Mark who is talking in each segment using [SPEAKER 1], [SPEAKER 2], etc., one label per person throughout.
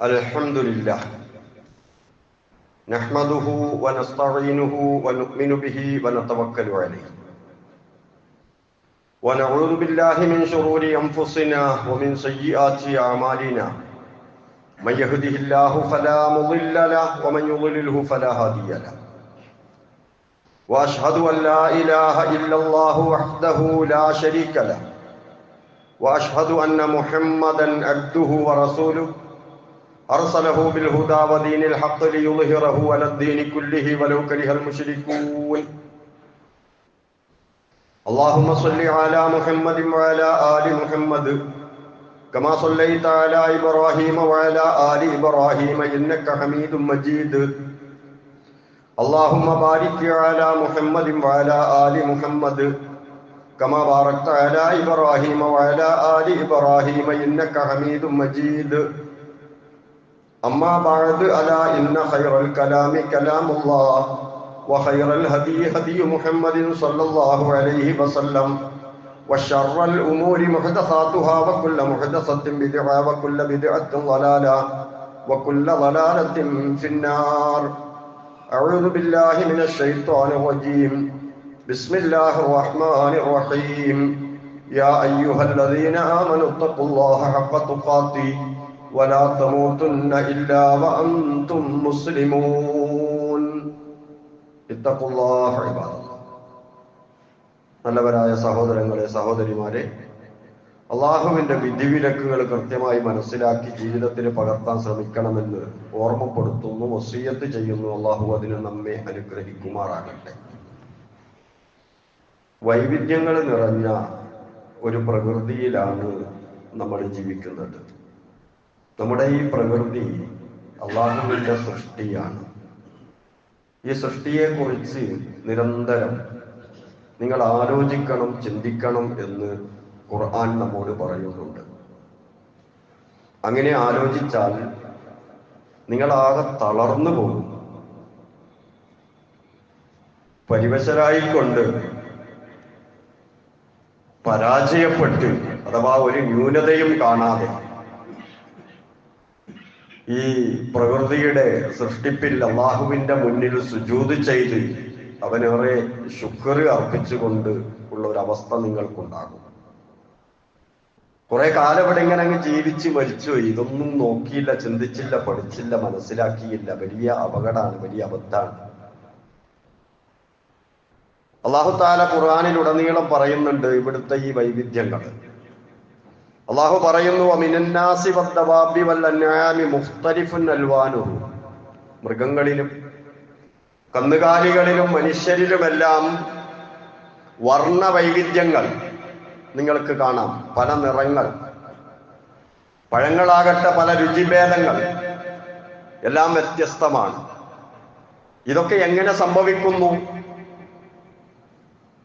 [SPEAKER 1] الحمد لله نحمده ونستعينه ونؤمن به ونتوكل عليه ونعوذ بالله من شرور أنفسنا ومن سيئات أعمالنا من يهده الله فلا مضل له ومن يضلله فلا هادي له وأشهد أن لا إله إلا الله وحده لا شريك له وأشهد أن محمدا عبده ورسوله أرسله بالهدى ودين الحق ليظهره على الدين كله ولو كره المشركون اللهم صل على محمد وعلى آل محمد كما صليت على إبراهيم وعلى آل إبراهيم إنك حميد مجيد اللهم بارك على محمد وعلى آل محمد كما باركت على إبراهيم وعلى آل إبراهيم إنك حميد مجيد أما بعد ألا إن خير الكلام كلام الله وخير الهدي هدي محمد صلى الله عليه وسلم وشر الأمور محدثاتها وكل محدثة بدعة وكل بدعة ضلالة وكل ضلالة في النار أعوذ بالله من الشيطان الرجيم بسم الله الرحمن الرحيم يا أيها الذين آمنوا اتقوا الله حق تقاته ولا تموتن إلا وأنتم مسلمون اتقوا الله عباد الله. നല്ലവരായ സഹോദരങ്ങളെ സഹോദരിമാരെ, അള്ളാഹുവിന്റെ വിധിവിലക്കുകൾ കൃത്യമായി മനസ്സിലാക്കി ജീവിതത്തിൽ പകർത്താൻ ശ്രമിക്കണമെന്ന് ഓർമ്മപ്പെടുത്തുന്നു, വസിയ്യത്ത് ചെയ്യുന്നു. അള്ളാഹു അതിന് നമ്മെ അനുഗ്രഹിക്കുമാറാകട്ടെ. വൈവിധ്യങ്ങൾ നിറഞ്ഞ ഒരു പ്രകൃതിയിലാണ് നമ്മൾ ജീവിക്കുന്നത്. നമ്മുടെ ഈ പ്രകൃതി അള്ളാഹുവിന്റെ സൃഷ്ടിയാണ്. ഈ സൃഷ്ടിയെക്കുറിച്ച് നിരന്തരം നിങ്ങൾ ആലോചിക്കണം, ചിന്തിക്കണം എന്ന് ഖുർആൻ നമ്മോട് പറയുന്നുണ്ട്. അങ്ങനെ ആലോചിച്ചാൽ നിങ്ങളാകെ തളർന്നു പോകും. പരിവശരായിക്കൊണ്ട് പരാജയപ്പെട്ട് അഥവാ ഒരു ന്യൂനതയും കാണാതെ ഈ പ്രകൃതിയുടെ സൃഷ്ടിപ്പിൽ അള്ളാഹുവിന്റെ മുന്നിൽ സുജൂദ് ചെയ്ത് അവനേറെ ശുക്ർ അർപ്പിച്ചുകൊണ്ട് ഉള്ള ഒരവസ്ഥ നിങ്ങൾക്കുണ്ടാകും. കുറെ കാലം ഇവിടെ ഇങ്ങനെ അങ്ങ് ജീവിച്ച് മരിച്ചുപോയി. ഇതൊന്നും നോക്കിയില്ല, ചിന്തിച്ചില്ല, പഠിച്ചില്ല, മനസ്സിലാക്കിയില്ല. വലിയ അപകടമാണ്, വലിയ അബദ്ധാണ്. അള്ളാഹു താല ഖുർആനിലുടനീളം പറയുന്നുണ്ട് ഇവിടുത്തെ ഈ വൈവിധ്യങ്ങൾ. അള്ളാഹു പറയുന്നു, അമിനന്നാസി വദ്ദവാബി വല്ലൻആമി മുഖ്തലിഫുൻ അൽവാനുഹു. മൃഗങ്ങളിലും കന്നുകാലികളിലും മനുഷ്യരിലുമെല്ലാം വർണ്ണ വൈവിധ്യങ്ങൾ നിങ്ങൾക്ക് കാണാം. പല നിറങ്ങൾ, പഴങ്ങളാകട്ടെ പല രുചിഭേദങ്ങൾ, എല്ലാം വ്യത്യസ്തമാണ്. ഇതൊക്കെ എങ്ങനെ സംഭവിക്കുന്നു?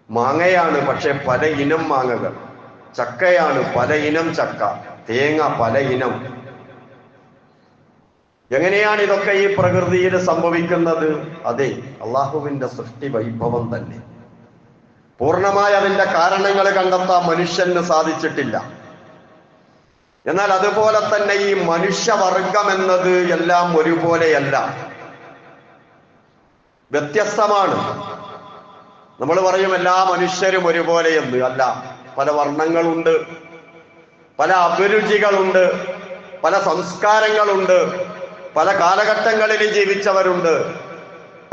[SPEAKER 1] മാങ്ങയാണ്, പക്ഷെ പല ഇനം മാങ്ങകൾ. ചക്കയാണ്, പല ഇനം ചക്ക. തേങ്ങ, പല ഇനം. എങ്ങനെയാണ് ഇതൊക്കെ ഈ പ്രകൃതിയിൽ സംഭവിക്കുന്നത്? അതെ, അള്ളാഹുവിന്റെ സൃഷ്ടി വൈഭവം തന്നെ. പൂർണ്ണമായി അതിന്റെ കാരണങ്ങൾ കണ്ടെത്താൻ മനുഷ്യന് സാധിച്ചിട്ടില്ല. എന്നാൽ അതുപോലെ തന്നെ ഈ മനുഷ്യവർഗം എന്നത് എല്ലാം ഒരുപോലെയല്ല, വ്യത്യസ്തമാണ്. നമ്മൾ പറയും എല്ലാ മനുഷ്യരും ഒരുപോലെയെന്ന്. അല്ല, പല വർണ്ണങ്ങളുണ്ട്, പല അഭിരുചികളുണ്ട്, പല സംസ്കാരങ്ങളുണ്ട്, പല കാലഘട്ടങ്ങളിൽ ജീവിച്ചവരുണ്ട്.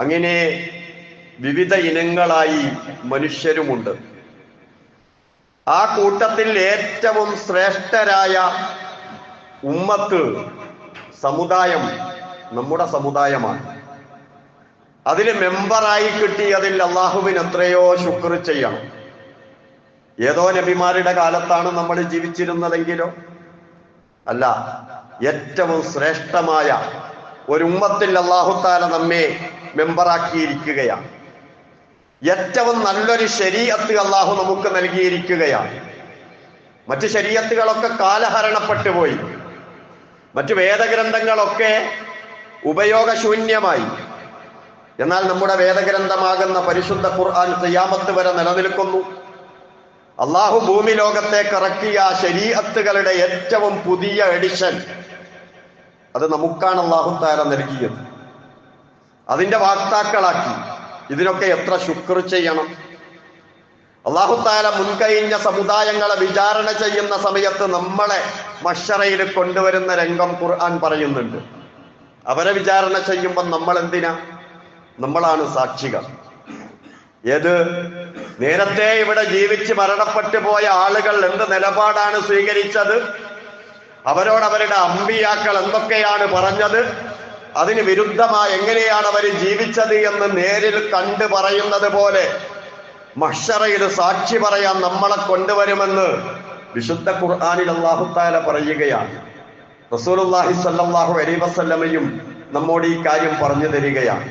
[SPEAKER 1] അങ്ങനെ വിവിധ ഇനങ്ങളായി മനുഷ്യരുമുണ്ട്. ആ കൂട്ടത്തിൽ ഏറ്റവും ശ്രേഷ്ഠരായ ഉമ്മത്ത്, സമുദായം നമ്മുടെ സമുദായമാണ്. അതിൽ മെമ്പറായി കിട്ടിയതിൽ അള്ളാഹുവിന് എത്രയോ ശുക്ർ ചെയ്യണം. ഏതോ നബിമാരുടെ കാലത്താണ് നമ്മൾ ജീവിച്ചിരുന്നതെങ്കിലോ അല്ല, ഏറ്റവും ശ്രേഷ്ഠമായ ഒരു ഉമ്മത്തിൽ അല്ലാഹു തആല നമ്മെ മെമ്പറാക്കിയിരിക്കുകയാണ്. ഏറ്റവും നല്ലൊരു ശരീഅത്ത് അല്ലാഹു നമുക്ക് നൽകിയിരിക്കുകയാണ്. മറ്റ് ശരീഅത്തുകളൊക്കെ കാലഹരണപ്പെട്ടു പോയി, മറ്റു വേദഗ്രന്ഥങ്ങളൊക്കെ ഉപയോഗശൂന്യമായി. എന്നാൽ നമ്മുടെ വേദഗ്രന്ഥമാകുന്ന പരിശുദ്ധ ഖുർആൻ ഖിയാമത്ത് വരെ നിലനിൽക്കുന്നു. അള്ളാഹു ഭൂമി ലോകത്തേക്ക് ഇറക്കിയ ശരീഅത്തുകളുടെ ഏറ്റവും പുതിയ എഡിഷൻ, അത് നമുക്കാണ് അല്ലാഹു തആല നൽകിയത്. അതിന്റെ വാക്താക്കളാക്കി. ഇതിനൊക്കെ എത്ര ശുക്ർ ചെയ്യണം. അല്ലാഹു തആല മുൻകഴിഞ്ഞ സമുദായങ്ങളെ വിചാരണ ചെയ്യുന്ന സമയത്ത് നമ്മളെ മഹ്ശറയിൽ കൊണ്ടുവരുന്ന രംഗം ഖുർആൻ പറയുന്നുണ്ട്. അവരെ വിചാരണ ചെയ്യുമ്പോൾ നമ്മൾ എന്തിനാ? നമ്മളാണ് സാക്ഷികൾ. ഏത്? നേരത്തെ ഇവിടെ ജീവിച്ച് മരണപ്പെട്ടു പോയ ആളുകൾ എന്ത് നിലപാടാണ് സ്വീകരിച്ചത്? അവരോട് അവരുടെ അമ്പിയാക്കൾ എന്തൊക്കെയാണ് പറഞ്ഞത്? അതിന് വിരുദ്ധമായി എങ്ങനെയാണ് അവർ ജീവിച്ചത് എന്ന് നേരിൽ കണ്ടു പറയുന്നത് പോലെ മഹ്ശറയിൽ സാക്ഷി പറയാൻ നമ്മളെ കൊണ്ടുവരുമെന്ന് വിശുദ്ധ ഖുർആനിൽ അല്ലാഹു തആല പറയുകയാണ്. റസൂലുള്ളാഹി സ്വല്ലല്ലാഹു അലൈഹി വസല്ലമയും നമ്മോട് ഈ കാര്യം പറഞ്ഞു തരികയാണ്.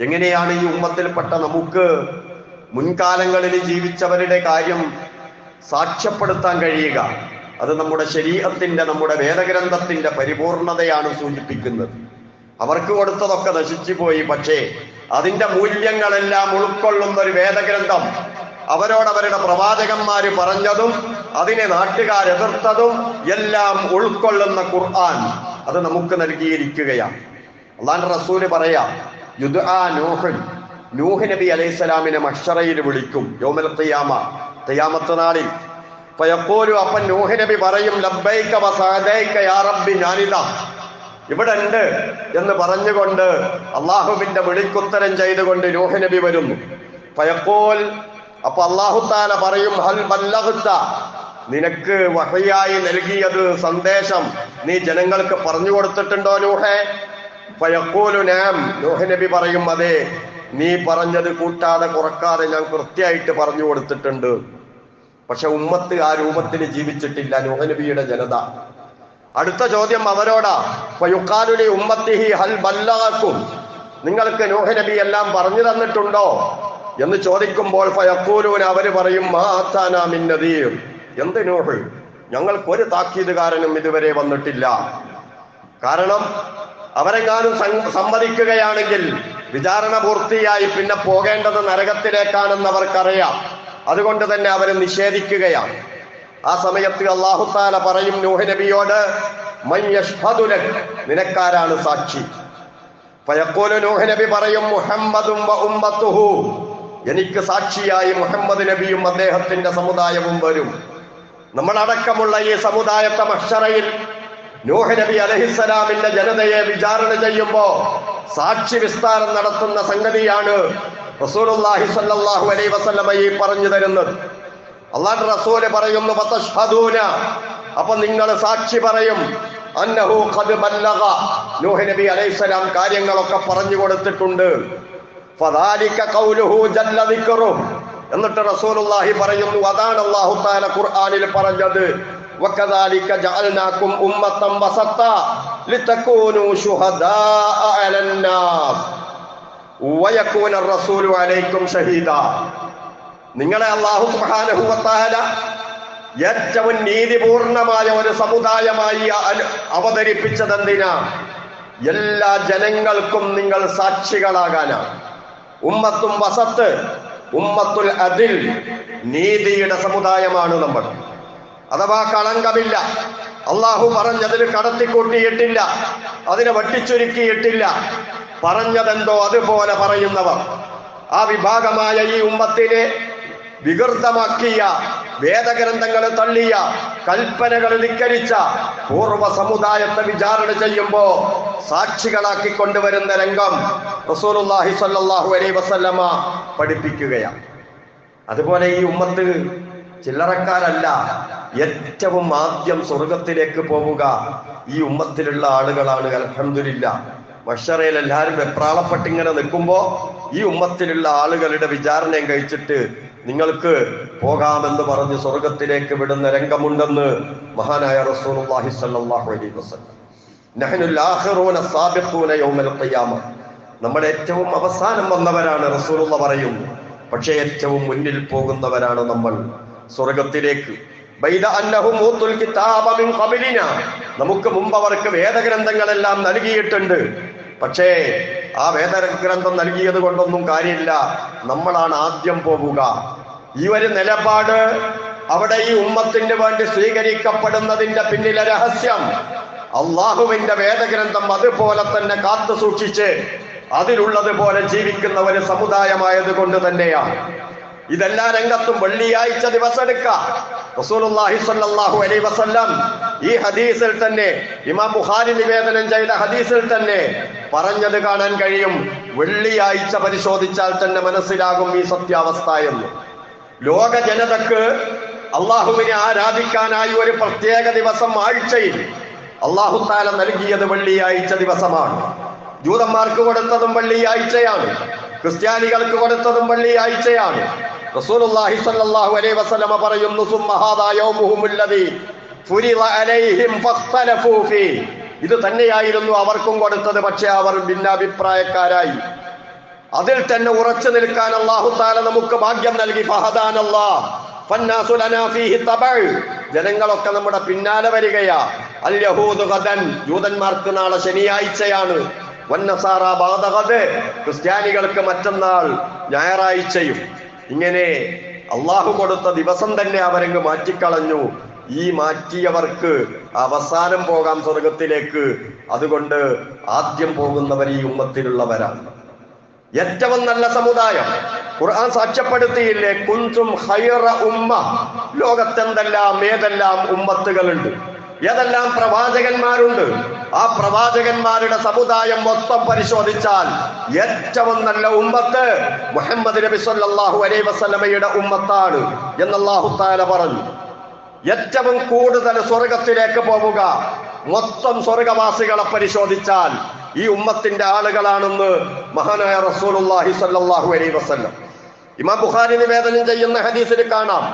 [SPEAKER 1] എങ്ങനെയാണ് ഈ ഉമ്മത്തിൽപ്പെട്ട നമുക്ക് മുൻകാലങ്ങളിൽ ജീവിച്ചവരുടെ കാര്യം സാക്ഷ്യപ്പെടുത്താൻ കഴിയുക? അത് നമ്മുടെ ശരീഅത്തിന്റെ, നമ്മുടെ വേദഗ്രന്ഥത്തിന്റെ പരിപൂർണതയാണ് സൂചിപ്പിക്കുന്നത്. അവർക്ക് കൊടുത്തതൊക്കെ നശിച്ചു പോയി. പക്ഷേ അതിന്റെ മൂല്യങ്ങളെല്ലാം ഉൾക്കൊള്ളുന്ന ഒരു വേദഗ്രന്ഥം, അവരോട് അവരുടെ പ്രവാചകന്മാര് പറഞ്ഞതും അതിനെ നാട്ടുകാരെതിർത്തതും എല്ലാം ഉൾക്കൊള്ളുന്ന ഖുർആൻ അത് നമുക്ക് നൽകിയിരിക്കുകയാണ്. അല്ലാഹുവിന്റെ റസൂല് പറയാ, യുദ്ആ നൂഹ്, നൂഹ് നബി അലൈഹിസ്സലാമിനെ മഹ്ശറയിൽ വിളിക്കും യൗമൽ ഖിയാമ, ഖിയാമത്ത് നാളിൽ. ഫയഖൂലു, അപ്പോൾ നൂഹ് നബി പറയും, ലബ്ബൈക വസഅദൈക യാ റബ്ബി, ഞാനിതാ ഇവിടെ ഉണ്ട് എന്ന് പറഞ്ഞുകൊണ്ട് അള്ളാഹുവിന്റെ വിളിക്കുത്തരം ചെയ്തുകൊണ്ട് നൂഹ് നബി വരുന്നു. ഫയഖൂൽ, അപ്പൊ അല്ലാഹു തആല പറയും, ഹൽ ബല്ലഗ്ത, നിനക്ക് വഹയായി നൽകിയത് സന്ദേശം നീ ജനങ്ങൾക്ക് പറഞ്ഞു കൊടുത്തിട്ടുണ്ടോ നൂഹേ? ഫയഖൂലു നഅം, നൂഹ് നബി പറയും, അതെ, നീ പറഞ്ഞത് കൂട്ടാതെ കുറക്കാതെ ഞാൻ കൃത്യമായിട്ട് പറഞ്ഞു കൊടുത്തിട്ടുണ്ട്. പക്ഷെ ഉമ്മത്ത് ആ രൂപത്തിൽ ജീവിച്ചിട്ടില്ല നൂഹ് നബിയുടെ ജനത. അടുത്ത ചോദ്യം അവരോടാ, ഫയുഖാലു ലി ഉമ്മത്തിഹി ഹൽ ബല്ലഗകും, നിങ്ങൾക്ക് നൂഹ് നബി എല്ലാം പറഞ്ഞു തന്നിട്ടുണ്ടോ എന്ന് ചോദിക്കുമ്പോൾ ഫയഖൂലൂന, അവര് പറയും, മാ അതാനാ മിൻ നദീർ, എന്ത് നൂഹ്, ഞങ്ങൾക്കൊരു താക്കീതുകാരനും ഇതുവരെ വന്നിട്ടില്ല. കാരണം അവരെങ്ങാനും സമ്മതിക്കുകയാണെങ്കിൽ വിചാരണ പൂർത്തിയായി പിന്നെ പോകേണ്ടത് നരകത്തിലേക്കാണെന്ന് അവർക്കറിയാം. അതുകൊണ്ട് തന്നെ അവർ നിഷേധിക്കുകയാണ്. ആ സമയത്ത് അല്ലാഹു തആല പറയും നൂഹ് നബിയോട്, മൻ യശ്ഹദു ലക്, നിനക്കാരാണ് സാക്ഷി? ഫയഖൂലു, നൂഹ് നബി പറയും, മുഹമ്മദും വ ഉമ്മത്തുഹു, എനിക്ക് സാക്ഷിയായി മുഹമ്മദ് നബിയും അദ്ദേഹത്തിന്റെ സമുദായവും വരും. നമ്മളടക്കമുള്ള ഈ സമുദായത്തെ മഹ്ശറയിൽ നൂഹ് നബി അലൈഹിസ്സലാമിന്റെ ജനതയെ വിചാരണ ചെയ്യുമ്പോ സാക്ഷി വിസ്താരം നടത്തുന്ന സംഗതിയാണ് റസൂലുള്ളാഹി സ്വല്ലല്ലാഹു അലൈഹി വസല്ലമ ഈ പറഞ്ഞു തരുന്നത്. അല്ലാഹുവിന്റെ റസൂല് പറയുന്നു, ഫതശ്ഹദൂന, അപ്പൊ നിങ്ങൾ സാക്ഷി പറയും, അന്നഹു ഖദ് ബല്ലഗ, നൂഹ് നബി അലൈഹിസ്സലാം കാര്യങ്ങളൊക്കെ പറഞ്ഞു കൊടുത്തിട്ടുണ്ട്. ഫദാലിക ഖൗലുഹു ജല്ല ദിക്റുഹു, എന്നിട്ട് റസൂലുള്ളാഹി പറയുന്നു, അതാണ് അല്ലാഹു തആല ഖുർആനിൽ പറഞ്ഞത്, വകദാലിക ജഅൽനാകും ഉമ്മത്തൻ വസത്ത ലിതകൂനു ശുഹദാഅ അലന്നാസ് വയകൂന റസൂലു അലൈക്കും ഷഹീദാ. നിങ്ങളെ അല്ലാഹു സുബ്ഹാനഹു വ തആല ഏറ്റവും നീതിപൂർണമായ ഒരു സമുദായമായി അവതരിപ്പിച്ചതെന്തിനാ? എല്ലാ ജനങ്ങൾക്കും നിങ്ങൾ സാക്ഷികളാകാനാണ്. ഉമ്മത്തും വസത്ത്, ഉമ്മത്തുൽ അദിൽ, നീതിയുടെ സമുദായമാണ് നമ്മൾ. അഥവാ കളങ്കമില്ല, അള്ളാഹു പറഞ്ഞതിൽ കടത്തിക്കൂട്ടിയിട്ടില്ല, അതിനെ വെട്ടിച്ചുരുക്കിയിട്ടില്ല, പറഞ്ഞതെന്തോ അതുപോലെ പറയുന്നവർ. ആ വിഭാഗമായ ഈ ഉമ്മത്തിനെ വികൃതമാക്കിയ, വേദഗ്രന്ഥങ്ങൾ തള്ളിയ, കൽപ്പനകൾ ധിക്കരിച്ച പൂർവ്വ സമുദായത്തെ വിചാരണ ചെയ്യുമ്പോ സാക്ഷികളാക്കി കൊണ്ടുവരുന്ന രംഗം റസൂലുള്ളാഹി സ്വല്ലല്ലാഹു അലൈഹി വസല്ലമ പഠിപ്പിക്കുകയാണ്. അതുപോലെ ഈ ഉമ്മത്ത് ചില്ലറക്കാരല്ല. ഏറ്റവും ആദ്യം സ്വർഗത്തിലേക്ക് പോവുക ഈ ഉമ്മത്തിലുള്ള ആളുകളാണ്. അൽഹംദുലില്ലാ, മഹ്ശറയിൽ എല്ലാവരും വെപ്രാളപ്പെട്ടിങ്ങനെ നിൽക്കുമ്പോ ഈ ഉമ്മത്തിലുള്ള ആളുകളുടെ വിചാരണയും കഴിച്ചിട്ട് നിങ്ങൾക്ക് പോകാമെന്ന് പറഞ്ഞ് സ്വർഗത്തിലേക്ക് വിടുന്ന രംഗമുണ്ടെന്ന് മഹാനായ റസൂലുള്ളാഹി സ്വല്ലല്ലാഹു അലൈഹി വസല്ലം. നഹ്നുൽ ആഖിറൂന സാബിഖൂന യൗമൽ ഖിയാമ, നമ്മൾ ഏറ്റവും അവസാനം വന്നവരാണ് റസൂലുള്ള പറയുന്നു. പക്ഷേ ഏറ്റവും മുന്നിൽ പോകുന്നവരാണ് നമ്മൾ സ്വർഗത്തിലേക്ക്. ബൈദ അന്നഹും ഊതുൽ കിതാബ മിൻ ഖബലിനാ, നമുക്ക് മുമ്പ് അവർക്ക് വേദഗ്രന്ഥങ്ങളെല്ലാം നൽകിയിട്ടുണ്ട്. പക്ഷേ ആ വേദഗ്രന്ഥം നൽകിയത് കൊണ്ടൊന്നും കാര്യമില്ല, നമ്മളാണ് ആദ്യം പോവുക. ഈ ഒരു നിലപാട് അവിടെ ഈ ഉമ്മത്തിന് വേണ്ടി സ്വീകരിക്കപ്പെടുന്നതിന്റെ പിന്നിലെ രഹസ്യം അള്ളാഹുവിന്റെ വേദഗ്രന്ഥം അതുപോലെ തന്നെ കാത്തു സൂക്ഷിച്ച് അതിലുള്ളതുപോലെ ജീവിക്കുന്ന ഒരു സമുദായമായത് കൊണ്ട് തന്നെയാണ്. ഇതെല്ലാ രംഗത്തും വെള്ളിയാഴ്ച ദിവസം എടുക്കാം. റസൂലുള്ളാഹി സ്വല്ലല്ലാഹു അലൈഹി വസല്ലം ഈ ഹദീസിൽ തന്നെ, ഇമാം ബുഖാരി നിവേദനം ചെയ്ത ഹദീസിൽ തന്നെ പറഞ്ഞത് കാണാൻ കഴിയും. വെള്ളിയാഴ്ച പരിശോധിച്ചാൽ തന്നെ മനസ്സിലാകും ഈ സത്യാവസ്ഥ എന്ന്. ലോക ജനതക്ക് അള്ളാഹുവിനെ ആരാധിക്കാനായി ഒരു പ്രത്യേക ദിവസം ആഴ്ചയിൽ അള്ളാഹു തആല നൽകിയത് വെള്ളിയാഴ്ച ദിവസമാണ്. ജൂതന്മാർക്ക് കൊടുത്തതും വെള്ളിയാഴ്ചയാണ്, ക്രിസ്ത്യാനികൾക്ക് കൊടുത്തതും വെള്ളിയാഴ്ചയാണ്. റസൂലുള്ളാഹി സ്വല്ലല്ലാഹു അലൈഹി വസല്ലം പറയുന്നു, സുമ്മ ഹാദാ യൗമുഹുമുല്ലദീ ഫുരിള അലൈഹിം ഫഖ്തലഫൂ ഫീ. ഇത് തന്നെയായിരുന്നു അവർക്കും കൊടുത്തത്. പക്ഷേ അവർ ഭിന്നാഭിപ്രായക്കാരായി. അതിൽ തന്നെ ഉറച്ചു നിൽക്കാൻ അല്ലാഹു തആല നമുക്ക് ഭാഗ്യം നൽകി. ഫഹദാനല്ലാഹ് ഫന്നാസു ലനാ ഫീഹി തബഅ. ജനങ്ങളൊക്കെ നമ്മുടെ പിന്നാലെ വരികയാ. അൽ യഹൂദു ഗദൻ, ജൂതന്മാർക്ക് നാളെ ശനിയാഴ്ചയാണ്. വന്നസാറ ബഅദ ഗദ്, ക്രിസ്ത്യാനികൾക്ക് മറ്റന്നാൾ ഞായറാഴ്ചയും. ഇങ്ങനെ അള്ളാഹു കൊടുത്ത ദിവസം തന്നെ അവരങ്ങ് മാറ്റിക്കളഞ്ഞു. ഈ മാറ്റിയവർക്ക് അവസാനം പോകാം സ്വർഗത്തിലേക്ക്. അതുകൊണ്ട് ആദ്യം പോകുന്നവർ ഈ ഉമ്മത്തിലുള്ളവരാണ്. ഏറ്റവും നല്ല സമുദായം ഖുർആൻ സാക്ഷ്യപ്പെടുത്തിയില്ലേ, കുൻതും ഖൈറ ഉമ്മ. ലോകത്തെന്തെല്ലാം ഏതെല്ലാം ഉമ്മത്തുകളുണ്ട്, ഏതെല്ലാം പ്രവാചകന്മാരുണ്ട്. ആ പ്രവാചകന്മാരുടെ സമുദായം മൊത്തം പരിശോധിച്ചാൽ ഏറ്റവും നല്ല ഉമ്മത്ത് മുഹമ്മദ് നബി സല്ലല്ലാഹു അലൈഹി വസല്ലമയുടെ ഉമ്മത്താണ് എന്ന് അല്ലാഹു തആല പറഞ്ഞു. ഏറ്റവും കൂടുതൽ സ്വർഗത്തിലേക്ക് പോവുക മൊത്തം സ്വർഗവാസികളെ പരിശോധിച്ചാൽ ഈ ഉമ്മത്തിന്റെ ആളുകളാണെന്ന് മഹാനായ റസൂലുള്ളാഹി സ്വല്ലല്ലാഹു അലൈഹി വസല്ലം ഇമാം ബുഖാരി നിവേദനം ചെയ്യുന്ന ഹദീസിൽ കാണാം.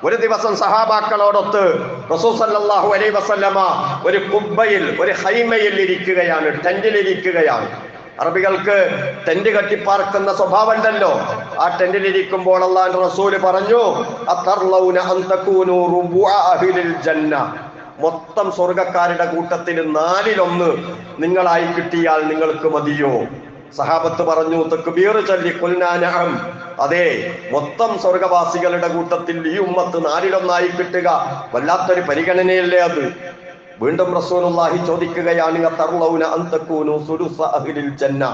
[SPEAKER 1] ഒരു ദിവസം സഹാബാക്കളോടൊത്ത് റസൂൽ സല്ലല്ലാഹു അലൈഹി വസല്ലമ ഒരു കുബ്ബയിൽ, ഒരു ഹൈമയിൽ ഇരിക്കുകയാണ്, ടെന്റിൽ ഇരിക്കുകയാണ്. അറബികൾക്ക് ടെന്റ് കെട്ടിപ്പാർക്കുന്ന സ്വഭാവം ഉണ്ടല്ലോ. ആ ടെന്റിൽ ഇരിക്കുമ്പോൾ അല്ലാഹുവിന്റെ റസൂല് പറഞ്ഞു, അത്തർലൗന അൻ തകൂനു റുബുഅ അഹ്ലിൽ ജന്ന. മൊത്തം സ്വർഗക്കാരുടെ കൂട്ടത്തിൽ 4/1 നിങ്ങളായി കിട്ടിയാൽ നിങ്ങൾക്ക് മതിയോ? സഹാബത്ത് പറഞ്ഞു, തക്ബീർ ചൊല്ലി ഖുൽനാ നഅം. അതെ, മൊത്തം സ്വർഗവാസികളുടെ കൂട്ടത്തിൽ ഈ ഉമ്മത്ത് 4/1 കിട്ടുക വല്ലാത്തൊരു പരിഗണനയല്ലേ അത്. വീണ്ടും റസൂലുള്ളാഹി ചോദിക്കുകയാണ്, തർലൗന അൻ തകൂനു സുലുസ അഹ്ലിൽ ജന്ന.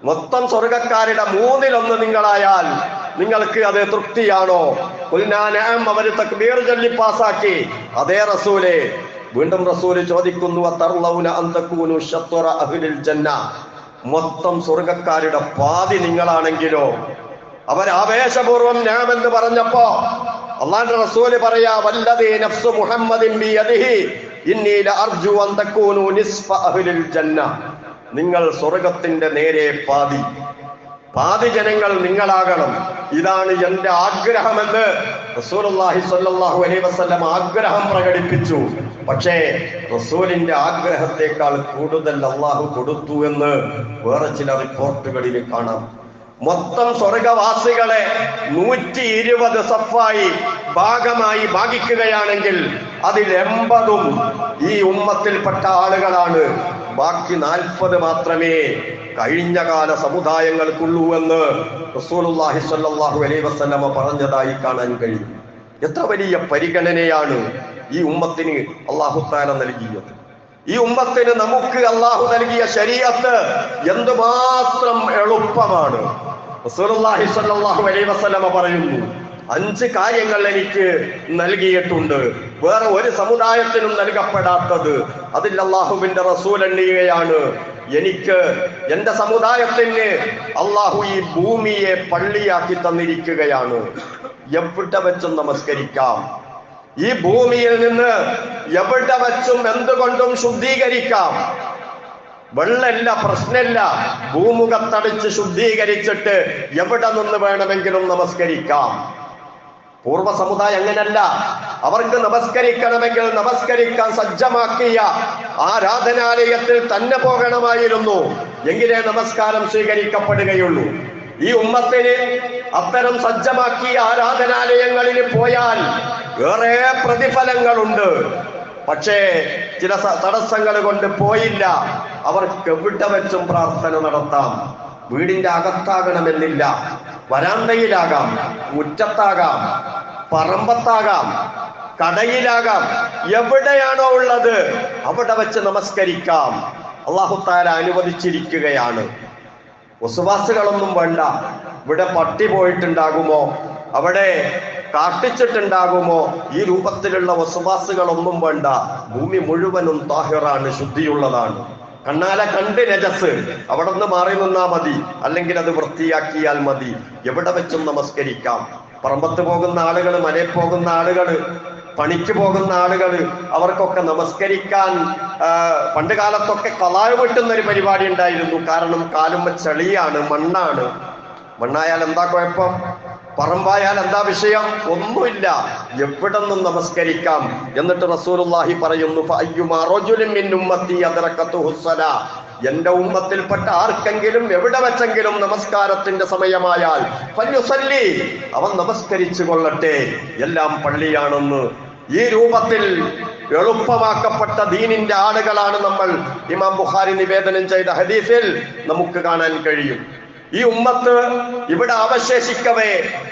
[SPEAKER 1] മൊത്തം സ്വർഗക്കാരുടെ 3/1 നിങ്ങളായാൽ നിങ്ങൾക്ക് അത് തൃപ്തിയാണോ? ഖുൽനാ നഅം. അവര് തക്ബീർ ചൊല്ലി പാസാക്കി. അതേ റസൂലേ. വീണ്ടും റസൂല് ചോദിക്കുന്നു, തർലൗന അൻ തകൂനു ശത്റ അഹ്ലിൽ ജന്ന. മൊത്തം സ്വർഗക്കാരുടെ പാതി നിങ്ങളാണെങ്കിലോ? അവർ ആവേശപൂർവം ഞാമെന്ന് പറഞ്ഞപ്പോ അല്ലാഹുവിന്റെ റസൂല് പറയാ, വല്ലദീ നഫ്സു മുഹമ്മദിൻ ബിയദിഹി ഇന്നി ലഅർജു അൻ തകൂനു നിസ്ഫ അഹ്ലിൽ ജന്ന. നിങ്ങൾ സ്വർഗത്തിന്റെ നേരെ പാതി ജനങ്ങൾ നിങ്ങളാകണം. ഇതാണ് എന്റെ ആഗ്രഹമെന്ന് റസൂലുള്ളാഹി സ്വല്ലല്ലാഹു അലൈഹി വസല്ലം ആഗ്രഹം പ്രകടിപ്പിച്ചു. പക്ഷേ റസൂലിന്റെ ആഗ്രഹത്തെക്കാൾ കൂടുതൽ അള്ളാഹു കൊടുത്തു എന്ന് വേറെ ചില റിപ്പോർട്ടുകളിൽ കാണാം. മൊത്തം സ്വർഗവാസികളെ 120 സഫായി ഭാഗമായി ഭാഗിക്കുകയാണെങ്കിൽ അതിൽ 80ഉം ഈ ഉമ്മത്തിൽപ്പെട്ട ആളുകളാണ്. ബാക്കി 40 മാത്രമേ കഴിഞ്ഞ കാല സമുദായങ്ങൾക്കുള്ളൂ എന്ന് റസൂലുള്ളാഹി സ്വല്ലല്ലാഹു അലൈഹി വസല്ലമ പറഞ്ഞതായി കാണാൻ കഴിയും. എത്ര വലിയ പരിഗണനയാണ് ഈ ഉമ്മത്തിന് അല്ലാഹു തആല നൽകിയത്. ഈ ഉമ്മത്തിന് നമുക്ക് അല്ലാഹു നൽകിയ ശരീഅത്ത് എന്തുമാത്രം എളുപ്പമാണ്. റസൂലുള്ളാഹി സ്വല്ലല്ലാഹു അലൈഹി വസല്ലമ പറയുന്നു, 5 കാര്യങ്ങൾ എനിക്ക് നൽകിയിട്ടുണ്ട്, വേറെ ഒരു സമുദായത്തിനും നൽകപ്പെടാത്തത്. അതിൽ അല്ലാഹുവിന്റെ റസൂൽ എണ്ണുകയാണ്, എനിക്ക് എന്റെ സമുദായത്തിന് അള്ളാഹു ഈ ഭൂമിയെ പള്ളിയാക്കി തന്നിരിക്കുകയാണ്. എവിടെ വെച്ചും നമസ്കരിക്കാം. ഈ ഭൂമിയിൽ നിന്ന് എവിടെ വെച്ചും എന്തുകൊണ്ടും ശുദ്ധീകരിക്കാം. വെള്ളമില്ല, പ്രശ്നമില്ല. ഭൂമുഖത്തടിച്ച് ശുദ്ധീകരിച്ചിട്ട് എവിടെ നിന്ന് വേണമെങ്കിലും നമസ്കരിക്കാം. പൂർവ്വ സമുദായം അങ്ങനല്ല. അവർക്ക് നമസ്കരിക്കണമെങ്കിൽ നമസ്കരിക്കാൻ സജ്ജമാക്കിയ ആരാധനാലയത്തിൽ തന്നെ പോകണമായിരുന്നു. എങ്കിലേ നമസ്കാരം സ്വീകരിക്കപ്പെടുകയുള്ളൂ. ഈ ഉമ്മത്തിന് അത്തരം സജ്ജമാക്കിയ ആരാധനാലയങ്ങളിൽ പോയാൽ ഏറെ പ്രതിഫലങ്ങളുണ്ട്. പക്ഷേ ചില തടസ്സങ്ങൾ കൊണ്ട് പോയില്ല. അവർക്ക് എവിടെ വെച്ചും പ്രാർത്ഥന നടത്താം. വീടിന്റെ അകത്താകണമെന്നില്ല, വരാന്തയിലാകാം, മുറ്റത്താകാം, പറമ്പത്താകാം, കടയിലാകാം, എവിടെയാണോ ഉള്ളത് അവിടെ വെച്ച് നമസ്കരിക്കാം. അല്ലാഹു തആല അനുവദിച്ചിരിക്കുകയാണ്. വസ്വാസുകളൊന്നും വേണ്ട. ഇവിടെ പട്ടി പോയിട്ടുണ്ടാകുമോ, അവിടെ കാട്ടിച്ചിട്ടുണ്ടാകുമോ, ഈ രൂപത്തിലുള്ള വസ്വാസുകളൊന്നും വേണ്ട. ഭൂമി മുഴുവനും താഹിറാണ്, ശുദ്ധിയുള്ളതാണ്. കണ്ണാലെ കണ്ട് നജസ്, അവിടെ നിന്ന് മാറി നിന്നാ മതി, അല്ലെങ്കിൽ അത് വൃത്തിയാക്കിയാൽ മതി. എവിടെ വെച്ചും നമസ്കരിക്കാം. പറമ്പത്ത് പോകുന്ന ആളുകൾ, മലയിൽ പോകുന്ന ആളുകൾ, പണിക്ക് പോകുന്ന ആളുകൾ, അവർക്കൊക്കെ നമസ്കരിക്കാൻ പണ്ട് കാലത്തൊക്കെ ഖളാഅ് വെട്ടുന്ന ഒരു പരിപാടി ഉണ്ടായിരുന്നു. കാരണം കാലുമ്മ ചെളിയാണ്, മണ്ണാണ്. മണ്ണായാൽ എന്താ കുഴപ്പം? പറമ്പായാൽ എന്താ വിഷയം? ഒന്നുമില്ല, എവിടെന്നും നമസ്കരിക്കാം. എന്നിട്ട് റസൂലുള്ളാഹി പറയുന്നു, ഫഅയ്യുമാ റജുലിൻ മിൻ ഉമ്മത്തി അദ്റകതുഹു സ്വലാ, എന്റെ ഉമ്മത്തിൽപ്പെട്ട ആർക്കെങ്കിലും എവിടെ വെച്ചെങ്കിലും നമസ്കാരത്തിന്റെ സമയമായാൽ ഫല്യുസല്ലി, അവൻ നമസ്കരിച്ചു കൊള്ളട്ടെ. എല്ലാം പള്ളിയാണെന്ന് ഈ രൂപത്തിൽ എളുപ്പമാക്കപ്പെട്ട ദീനിന്റെ ആളുകളാണ് നമ്മൾ. ഇമാം ബുഖാരി നിവേദനം ചെയ്ത ഹദീസിൽ നമുക്ക് കാണാൻ കഴിയും. ഈ ഉമ്മത്ത് ഇവിടെ അവശേഷിക്കവേ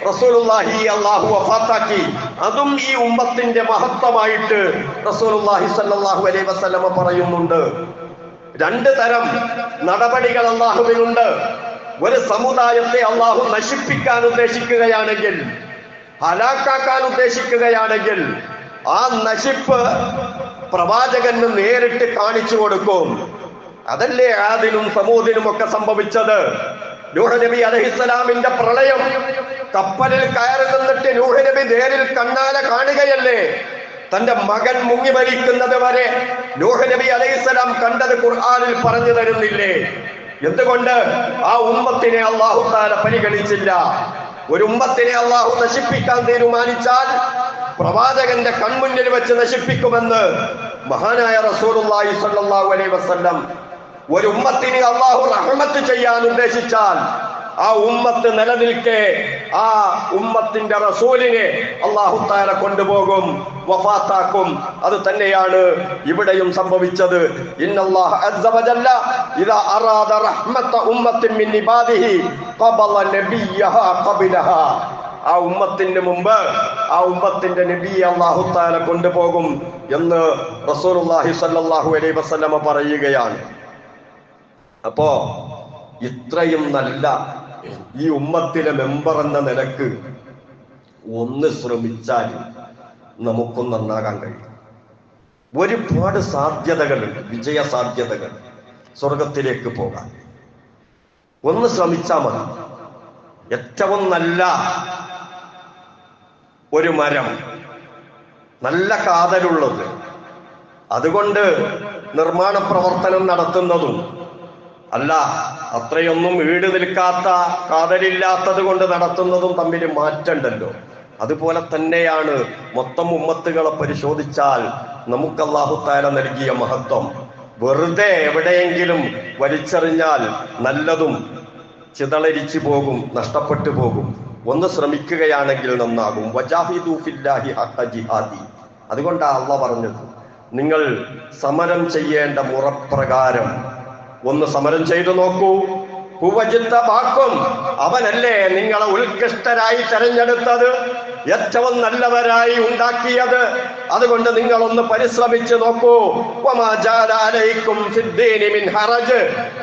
[SPEAKER 1] റസൂലുള്ളാഹി അല്ലാഹു വഫാത്താക്കി. അതും ഈ ഉമ്മത്തിന്റെ മഹത്വമായിട്ട് റസൂലുള്ളാഹി സ്വല്ലല്ലാഹു അലൈഹി വസല്ലമ പറയുന്നുണ്ട്. രണ്ട് തരം നടപടികൾ അല്ലാഹുവിനുണ്ട്. ഒരു സമുദായത്തെ അല്ലാഹു നശിപ്പിക്കാൻ ഉദ്ദേശിക്കുകയാണെങ്കിൽ, ഹലാക്കാക്കാൻ ഉദ്ദേശിക്കുകയാണെങ്കിൽ, ആ നശിപ്പ് പ്രവാചകന് നേരിട്ട് കാണിച്ചു കൊടുക്കും. അതല്ലേ ആദിനും സമൂദിനും ഒക്കെ സംഭവിച്ചത്. നൂഹ് നബി അലൈഹിസ്സലാമിന്റെ പ്രളയം, കപ്പലിൽ കയറി നിന്നിട്ട് നൂഹ് നബി നേരിൽ കണ്ണാലെ കാണുകയല്ലേ. തന്റെ മകൻ മുങ്ങി മരിക്കുന്നത് വരെ നൂഹ് നബി അലൈഹിസ്സലാം കണ്ടത് ഖുർആനിൽ പറഞ്ഞു തരുന്നില്ലേ? എന്തുകൊണ്ട് ആ ഉമ്മത്തിനെ അല്ലാഹു തആല പരിഗണിച്ചില്ല? ഒരു ഉമ്മത്തിനെ അല്ലാഹു നശിപ്പിക്കാൻ തീരുമാനിച്ചാൽ പ്രവാചകന്റെ കൺമുന്നിൽ വെച്ച് നശിപ്പിക്കുമെന്ന് മഹാനായ റസൂലുള്ളാഹി സ്വല്ലല്ലാഹു അലൈഹി വസല്ലം. ഒരു ഉമ്മത്തിന് അല്ലാഹു റഹ്മത്ത് ചെയ്യാൻ ഉദ്ദേശിച്ചാൽ ആ ഉമ്മത്ത് നിലനിൽക്കെ ആ ഉമ്മത്തിന്റെ റസൂലിനെ അല്ലാഹു തആല കൊണ്ടുപോകും, വഫാത്താക്കും. അത് തന്നെയാണ് ഇവിടെയും സംഭവിച്ചത്. ഇന്നല്ലാഹ അസ്സ വജല്ല ഇദാ അറാദ റഹ്മത ഉമ്മത്തിൻ മിൻ ഇബാദിഹി ഖബല നബിയഹാ ഖബലഹാ. ആ ഉമ്മത്തിന് മുമ്പ് ആ ഉമ്മത്തിന്റെ നബിയെ അല്ലാഹു തആല കൊണ്ടുപോകും എന്ന് റസൂലുള്ളാഹി സ്വല്ലല്ലാഹു അലൈഹി വസല്ലമ പറയുകയാണ്. അപ്പോ ഇത്രയും നല്ല ഈ ഉമ്മത്തിലെ മെമ്പർ എന്ന നിലക്ക് ഒന്ന് ശ്രമിച്ചാൽ നമുക്കും നന്നാകാൻ കഴിയും. ഒരുപാട് സാധ്യതകളുണ്ട്, വിജയ സാധ്യതകൾ, സ്വർഗത്തിലേക്ക് പോകാൻ. ഒന്ന് ശ്രമിച്ചാൽ മതി. ഏറ്റവും നല്ല ഒരു മരം, നല്ല കാതലുള്ളത്, അതുകൊണ്ട് നിർമ്മാണ പ്രവർത്തനം നടത്തുന്നതും അല്ല, അത്രയൊന്നും ഈട് നിൽക്കാത്ത കാതലില്ലാത്തത് കൊണ്ട് നടത്തുന്നതും തമ്മിൽ മാറ്റമുണ്ടല്ലോ. അതുപോലെ തന്നെയാണ് മൊത്തം ഉമ്മത്തുകളെ പരിശോധിച്ചാൽ നമുക്ക് അല്ലാഹു തആല നൽകിയ മഹത്വം. വെറുതെ എവിടെയെങ്കിലും വലിച്ചെറിഞ്ഞാൽ നല്ലതും ചിതളരിച്ചു പോകും, നഷ്ടപ്പെട്ടു പോകും. ഒന്ന് ശ്രമിക്കുകയാണെങ്കിൽ നന്നാകും. വജാഹിദു ഫില്ലാഹി ഹഖ ജിഹാദി. അതുകൊണ്ടാണ് അല്ലാഹ് പറഞ്ഞത്, നിങ്ങൾ സമരം ചെയ്യേണ്ട മുറപ്രകാരം ഒന്ന് സമരം ചെയ്തു നോക്കൂ. ഹുവജിത്തബാക്കും, അവനല്ലേ നിങ്ങളെ ഉത്കൃഷ്ടരായി തെരഞ്ഞെടുത്തത്, ഏറ്റവും നല്ലവരായി ഉണ്ടാക്കിയത്. അതുകൊണ്ട് നിങ്ങൾ ഒന്ന് പരിശ്രമിച്ചു നോക്കൂ. വമാ ജഅല അലൈക്കും ഫിദ്ദീനി മിൻ ഹറജ്,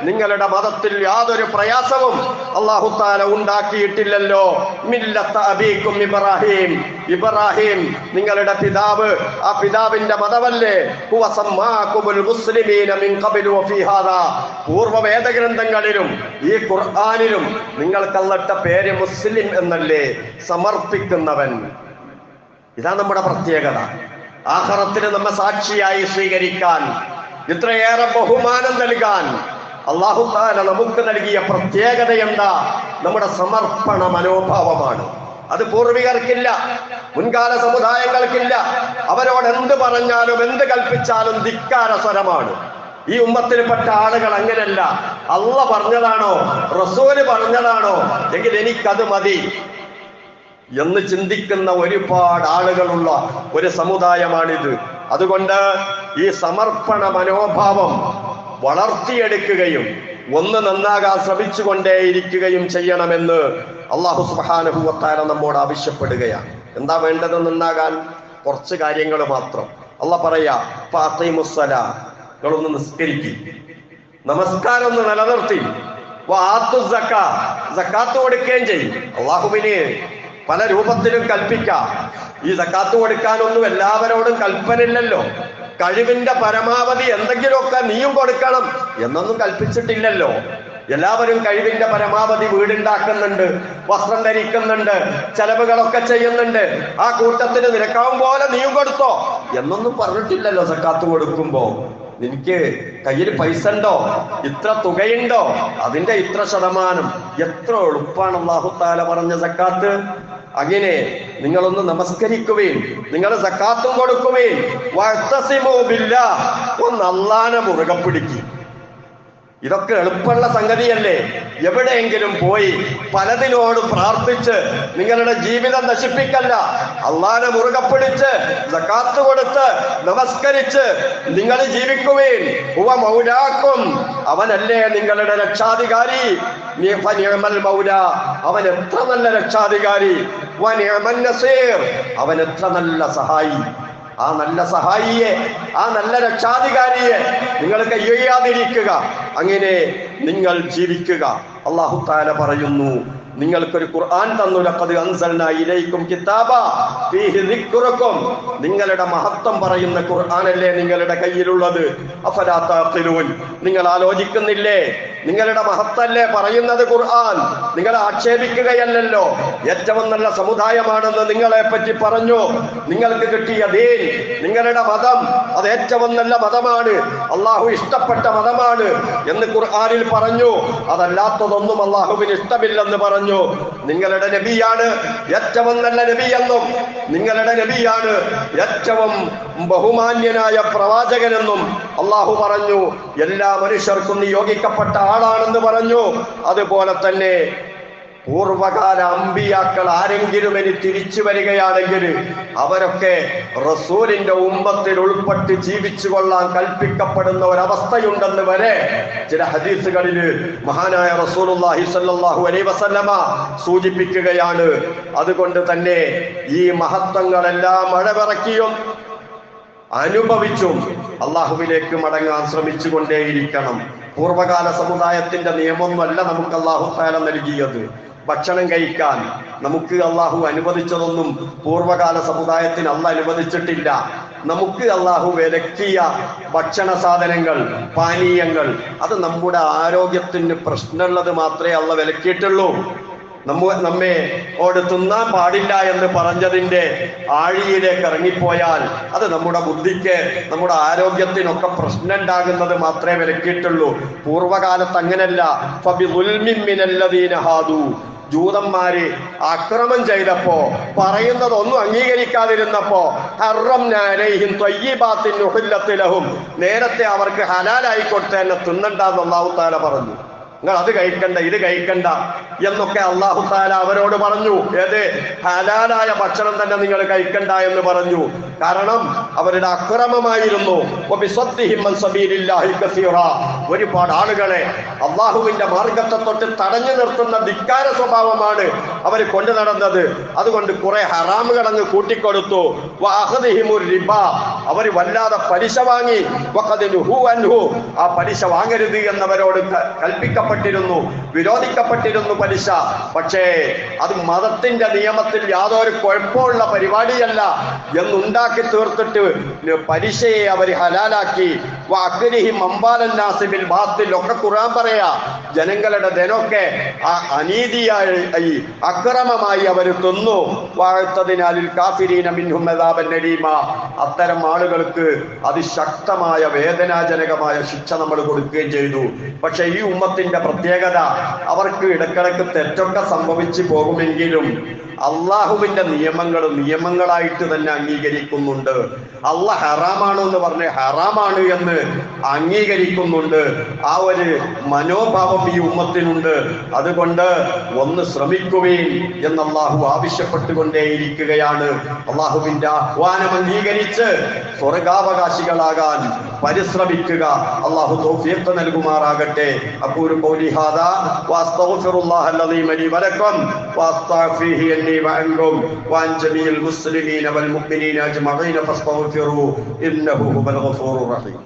[SPEAKER 1] നിങ്ങളുടെ മതത്തിൽ യാതൊരു പ്രയാസവും അല്ലാഹു തആല ഉണ്ടാക്കിയിട്ടില്ലല്ലോ. മില്ലത്ത അബീക്കും ഇബ്രാഹിം, ഇബ്രാഹിം നിങ്ങളുടെ പിതാവ്, ആ പിതാവിന്റെ മതമല്ലേ. ഹുവ സമ്മാകുമുൽ മുസ്ലിമീന മിൻ ഖബ്ലു വഫീ ഹാദാ, പൂർവ്വ വേദഗ്രന്ഥങ്ങളിലും ഈ ഖുർആനിലും നിങ്ങൾക്കല്ലട്ട പേര് മുസ്ലിം എന്നല്ലേ, സമർപ്പിക്കുന്നവൻ. ഇതാണ് നമ്മുടെ പ്രത്യേകത. ആഖിറത്തിന് നമ്മെ സാക്ഷിയായി സ്വീകരിക്കാൻ, ഇത്രയേറെ ബഹുമാനം നൽകാൻ അല്ലാഹു തആല നമുക്ക് നൽകിയ പ്രത്യേകത എന്താ? നമ്മുടെ സമർപ്പണ മനോഭാവമാണ്. അത് പൂർവികർക്കില്ല, മുൻകാല സമുദായങ്ങൾക്കില്ല. അവരോട് എന്ത് പറഞ്ഞാലും എന്ത് കൽപ്പിച്ചാലും ധിക്കാര സ്വരമാണ്. ഈ ഉമ്മത്തിൽപ്പെട്ട ആളുകൾ അങ്ങനല്ല. അല്ലാഹ് പറഞ്ഞതാണോ റസൂല് പറഞ്ഞതാണോ എങ്കിൽ എനിക്കത് മതി എന്ന് ചിന്തിക്കുന്ന ഒരുപാട് ആളുകളുള്ള ഒരു സമുദായമാണിത്. അതുകൊണ്ട് ഈ സമർപ്പണ മനോഭാവം വളർത്തിയെടുക്കുകയും ഒന്ന് നന്നാകാൻ ശ്രമിച്ചുകൊണ്ടേയിരിക്കുകയും ചെയ്യണമെന്ന് അല്ലാഹു സുബ്ഹാനഹു വ തആല നമ്മോട് ആവശ്യപ്പെടുകയാണ്. എന്താ വേണ്ടതെന്നുണ്ടാകാൻ? കുറച്ച് കാര്യങ്ങൾ മാത്രം. അള്ളാഹ് പറയാ, ഫാത്തിമുസ്സലാ, നിങ്ങളൊന്ന് നിസ്കരിക്കും, നമസ്കാരം ഒന്ന് നിലനിർത്തി, സക്കാത്ത് കൊടുക്കുകയും ചെയ്യും. അള്ളാഹുവിന് പല രൂപത്തിലും കൽപ്പിക്കാം. ഈ സക്കാത്ത് കൊടുക്കാനൊന്നും എല്ലാവരോടും കൽപ്പനയില്ലല്ലോ. കഴിവിന്റെ പരമാവധി എന്തെങ്കിലുമൊക്കെ നീയും കൊടുക്കണം എന്നൊന്നും കൽപ്പിച്ചിട്ടില്ലല്ലോ. എല്ലാവരും കഴിവിന്റെ പരമാവധി വീടുണ്ടാക്കുന്നുണ്ട്, വസ്ത്രം ധരിക്കുന്നുണ്ട്, ചെലവുകളൊക്കെ ചെയ്യുന്നുണ്ട്. ആ കൂട്ടത്തിന് നിരക്കാവും പോലെ നീയും കൊടുത്തോ എന്നൊന്നും പറഞ്ഞിട്ടില്ലല്ലോ. സക്കാത്ത് കൊടുക്കുമ്പോ നിനക്ക് കയ്യിൽ പൈസ ഉണ്ടോ, ഇത്ര തുകയുണ്ടോ, അതിന്റെ ഇത്ര ശതമാനം. എത്ര എളുപ്പമാണ് അല്ലാഹു തആല പറഞ്ഞ സക്കാത്ത്. അങ്ങനെ നിങ്ങളൊന്ന് നമസ്കരിക്കുകയും നിങ്ങൾ സക്കാത്തും കൊടുക്കുകയും വഅ്തസിമൂ ബില്ലാഹ്, ഒന്ന് അല്ലാഹനെ മുറുകെ പിടിക്കും. ഇതൊക്കെ എളുപ്പമുള്ള സംഗതിയല്ലേ? എവിടെയെങ്കിലും പോയി പലതിനോട് പ്രാർത്ഥിച്ച് നിങ്ങളുടെ ജീവിതം നശിപ്പിക്കല്ല. അള്ളാഹനെ മുറുകെ പിടിച്ച് സക്കാത്ത് കൊടുത്ത് നമസ്കരിച്ച് നിങ്ങൾ ജീവിക്കുകയും ഹുവ മൗലാക്കും, അവനല്ലേ നിങ്ങളുടെ രക്ഷാധികാരി. നിഅമൽ മൗല, അവൻ എത്ര നല്ല രക്ഷാധികാരി. വനിഅമൻ നസീർ, അവൻ എത്ര നല്ല സഹായി. ആ നല്ല സഹായിയെ, ആ നല്ല രക്ഷാധികാരിയെ നിങ്ങൾ കയ്യൊയ്യാതിരിക്കുക. അങ്ങനെ നിങ്ങൾ ജീവിക്കുക. അല്ലാഹു തആല പറയുന്നു, നിങ്ങൾക്കൊരു ഖുർആൻ തന്നു. ലഖദ് അൻസൽനാ ഇലൈക്കും കിതാബാ ഫീഹി ദിക്റുക്കും, നിങ്ങളുടെ മഹത്വം പറയുന്ന ഖുർആനല്ലേ നിങ്ങളുടെ കയ്യിലുള്ളത്. അഫലാ തഅഖിലൂൻ, നിങ്ങൾ ആലോചിക്കുന്നില്ലേ? നിങ്ങളുടെ മഹത്തല്ലേ പറയുന്നത് ഖുർആൻ. നിങ്ങളെ ആക്ഷേപിക്കുകയല്ലല്ലോ. ഏറ്റവും നല്ല സമുദായമാണെന്ന് നിങ്ങളെ പറ്റി പറഞ്ഞു. നിങ്ങൾക്ക് കിട്ടിയ ദീൻ, നിങ്ങളുടെ മതം, അത് ഏറ്റവും നല്ല മതമാണ്, അള്ളാഹു ഇഷ്ടപ്പെട്ട മതമാണ് എന്ന് ഖുർആനിൽ പറഞ്ഞു. അതല്ലാത്തതൊന്നും അള്ളാഹുവിന് ഇഷ്ടമില്ലെന്ന് പറഞ്ഞു. നിങ്ങളുടെ നബിയാണ് ഏറ്റവും നല്ല നബിയെന്നും നിങ്ങളുടെ നബിയാണ് ഏറ്റവും ബഹുമാന്യനായ പ്രവാചകനെന്നും അള്ളാഹു പറഞ്ഞു. എല്ലാ മനുഷ്യർക്കും നിയോഗിക്കപ്പെട്ട ആളാണെന്ന് പറഞ്ഞു. അതുപോലെ തന്നെ പൂർവകാല അമ്പിയാക്കൾ ആരെങ്കിലും ഇനി തിരിച്ചു വരികയാണെങ്കിൽ അവരൊക്കെ റസൂലിന്റെ ഉമ്മത്തിൽ ഉൾപ്പെട്ട് ജീവിച്ചു കൊള്ളാൻ കൽപ്പിക്കപ്പെടുന്ന ഒരവസ്ഥയുണ്ടെന്ന് വരെ ചില ഹദീസുകളിൽ മഹാനായ റസൂലുള്ളാഹി സ്വല്ലല്ലാഹു അലൈഹി വസല്ലമ സൂചിപ്പിക്കുകയാണ്. അതുകൊണ്ട് തന്നെ ഈ മഹത്വങ്ങളെല്ലാം മഴവിറക്കിയും അനുഭവിച്ചും അള്ളാഹുവിലേക്ക് മടങ്ങാൻ ശ്രമിച്ചു കൊണ്ടേയിരിക്കണം. പൂർവകാല സമുദായത്തിന്റെ നിയമമൊന്നുമല്ല നമുക്ക് അള്ളാഹു തആല നൽകിയത്. ഭക്ഷണം കഴിക്കാൻ നമുക്ക് അള്ളാഹു അനുവദിച്ചതൊന്നും പൂർവകാല സമുദായത്തിന് അള്ളാഹ് അനുവദിച്ചിട്ടില്ല. നമുക്ക് അള്ളാഹു വിലക്കിയ ഭക്ഷണ സാധനങ്ങൾ, പാനീയങ്ങൾ, അത് നമ്മുടെ ആരോഗ്യത്തിന് പ്രശ്നമുള്ളത് മാത്രമേ അള്ളാഹ് വിലക്കിയിട്ടുള്ളൂ. നമ്മെ ഓട് തിന്നാൻ പാടില്ല എന്ന് പറഞ്ഞതിന്റെ ആഴിയിലേക്ക് ഇറങ്ങിപ്പോയാൽ അത് നമ്മുടെ ബുദ്ധിക്ക്, നമ്മുടെ ആരോഗ്യത്തിനൊക്കെ പ്രശ്നം ഉണ്ടാകുന്നത് മാത്രമേ വിലക്കിയിട്ടുള്ളൂ. പൂർവകാലത്ത് അങ്ങനല്ല. ഫബിദുൽമിൻ മിനല്ലദീന ഹാദു, ജൂതന്മാര് ആക്രമണം ചെയ്തപ്പോ, പറയുന്നതൊന്നും അംഗീകരിക്കാതിരുന്നപ്പോ, ഹറംനാ അലൈഹിം ത്വയ്യിബാത്തിൻ ഉഹില്ലത് ലഹും, നേരത്തെ അവർക്ക് ഹലാലായി കൊടുത്തതന്നെ തിന്നണ്ടെന്ന് അല്ലാഹു തആല പറഞ്ഞു. നിങ്ങൾ അത് കഴിക്കണ്ട, ഇത് കഴിക്കണ്ട എന്നൊക്കെ അല്ലാഹു തആല അവരോട് പറഞ്ഞു. ഏത്? ഹലാലായ ഭക്ഷണം തന്നെ നിങ്ങൾ കഴിക്കണ്ട എന്ന് പറഞ്ഞു. കാരണം അവരുടെ അക്രമമായിരുന്നു. ഒരുപാട് ആളുകളെ അള്ളാഹുവിന്റെ മാർഗത്തെ തൊട്ട് തടഞ്ഞു നിർത്തുന്ന ധിക്കാര സ്വഭാവമാണ് അവർ കൊണ്ടു നടന്നത്. അതുകൊണ്ട് കുറെ ഹറാമുകൾ അങ്ങ് കൂട്ടിക്കൊടുത്തു. അവർ വല്ലാതെ പലിശ വാങ്ങി. ആ പലിശ വാങ്ങരുത് എന്നവരോട് കൽപ്പിക്കപ്പെട്ടിരുന്നു, വിരോധിക്കപ്പെട്ടിരുന്നു പലിശ. പക്ഷേ അത് മതത്തിന്റെ നിയമത്തിൽ യാതൊരു കുഴപ്പമുള്ള പരിപാടിയല്ല എന്നുണ്ടാക്കി തീർത്തിട്ട് പലിശയെ അവർ ഹലാലാക്കി. ഒക്കെ ഖുർആൻ പറയാ, ജനങ്ങളുടെ ധനമൊക്കെ അനീതിയായി അക്രമമായി അവർ തിന്നു. വാഴ്ത്തതിനാലിൽ കാഫിരീന മിൻഹും അദാബൻ അലീമ, അത്തരം ആളുകൾക്ക് അതിശക്തമായ വേദനാജനകമായ ശിക്ഷ നമ്മൾ കൊടുക്കുകയും ചെയ്തു. പക്ഷെ ഈ ഉമ്മത്തിന്റെ പ്രത്യേകത, അവർക്ക് ഇടക്കിടക്ക് തെറ്റൊക്കെ സംഭവിച്ചു പോകുമെങ്കിലും അള്ളാഹുവിന്റെ നിയമങ്ങൾ നിയമങ്ങളായിട്ട് തന്നെ അംഗീകരിക്കുന്നുണ്ട്. അള്ളാഹ് ഹറാമാണ് എന്ന് പറഞ്ഞ് ഹറാമാണ് എന്ന് അംഗീകരിക്കുന്നുണ്ട്. ആ ഒരു മനോഭാവം ഈ ഉമ്മത്തിനുണ്ട്. അതുകൊണ്ട് ഒന്ന് ശ്രമിക്കുകയും എന്ന് അള്ളാഹു ആവശ്യപ്പെട്ടുകൊണ്ടേയിരിക്കുകയാണ്. അള്ളാഹുവിന്റെ ആഹ്വാനം അംഗീകരിച്ച് സ്വർഗാവകാശികളാകാൻ പരിശ്രമിക്കുക. അല്ലാഹു തൗഫീഖ് നൽകുമാറാകട്ടെ. അഖൂലു ഖൗലി ഹാദാ വഅസ്തഗ്ഫിറുല്ലാഹൽ അലീം ലി വലക്കും വഅസ്തഗ്ഫിഹി അന്നി വഅൻകും വഅൻ ജമീഇൽ മുസ്ലിമീന വൽ മുഅ്മിനീന അജ്മഈന ഫസ്തഗ്ഫിറൂ ഇന്നഹു ഹുവൽ ഗഫൂറുർ റഹീം.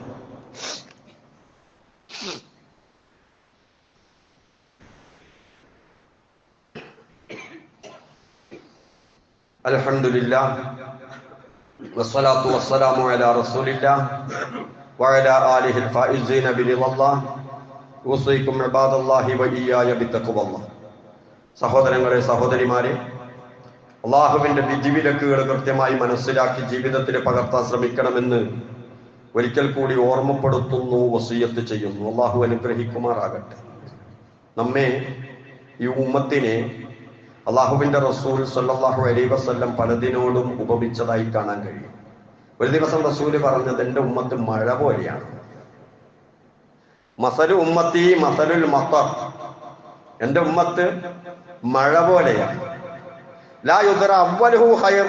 [SPEAKER 1] അൽഹംദുലില്ലാഹ് വസ്സലാത്തു വസ്സലാമു അലാ റസൂലില്ലാഹ് വഅലാ ആലിഹിൽ ഫായിസീന ബിറിളല്ലാഹ് ഉസീകും ഇബാദല്ലാഹി വഇയ്യായ ബിത്തഖ്വല്ലാഹ്. സഹോദരങ്ങളെ, സഹോദരിമാരെ, അള്ളാഹുവിന്റെ വിധിവിലക്കുകൾ കൃത്യമായി മനസ്സിലാക്കി ജീവിതത്തിൽ പകർത്താൻ ശ്രമിക്കണമെന്ന് ഒരിക്കൽ കൂടി ഓർമ്മപ്പെടുത്തുന്നു, വസിയത്ത് ചെയ്യുന്നു. അള്ളാഹു അനുഗ്രഹിക്കുമാറാകട്ടെ. നമ്മെ, ഈ ഉമ്മത്തിനെ അള്ളാഹുവിന്റെ റസൂൽ സല്ലല്ലാഹു അലൈഹി വസല്ലം പലതിനോടും ഉപമിച്ചതായി കാണാൻ കഴിയും. ഒരു ദിവസം റസൂല് പറഞ്ഞത്, എന്റെ ഉമ്മത്ത് മഴ പോലെയാണ്. മസലു ഉമ്മത്തി മസലുൽ മത്തർ, എന്റെ ഉമ്മത്ത് മഴ പോലെയാണ്. ലാ യുദ്റ അവ്വലുഹു ഖൈർ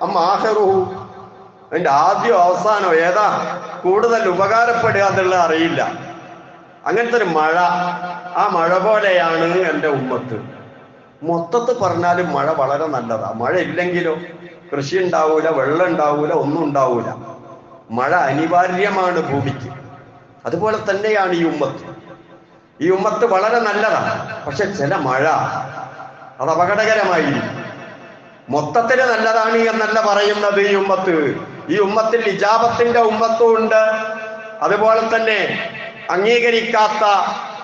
[SPEAKER 1] അം ആഖിറുഹു, അതിന്റെ ആദ്യം അവസാനം ഏതാ കൂടുതൽ ഉപകാരപ്പെടുക എന്നുള്ളത് അറിയില്ല. അങ്ങനത്തെ ഒരു മഴ, ആ മഴ പോലെയാണ് എന്റെ ഉമ്മത്ത്. മൊത്തത്തിൽ പറഞ്ഞാലും മഴ വളരെ നല്ലതാ. മഴ ഇല്ലെങ്കിലോ കൃഷി ഉണ്ടാവൂല, വെള്ളം ഉണ്ടാവൂല, ഒന്നും ഉണ്ടാവൂല. മഴ അനിവാര്യമാണ് ഭൂമിക്ക്. അതുപോലെ തന്നെയാണ് ഈ ഉമ്മത്ത്. ഈ ഉമ്മത്ത് വളരെ നല്ലതാണ്. പക്ഷെ ചില മഴ അത് അപകടകരമായിരിക്കും. മൊത്തത്തിൽ നല്ലതാണ് എന്നല്ല പറയുന്നത് ഈ ഉമ്മത്ത്. ഈ ഉമ്മത്തിൽ ഇജാബത്തിന്റെ ഉമ്മത്തും ഉണ്ട്, അതുപോലെ തന്നെ അംഗീകരിക്കാത്ത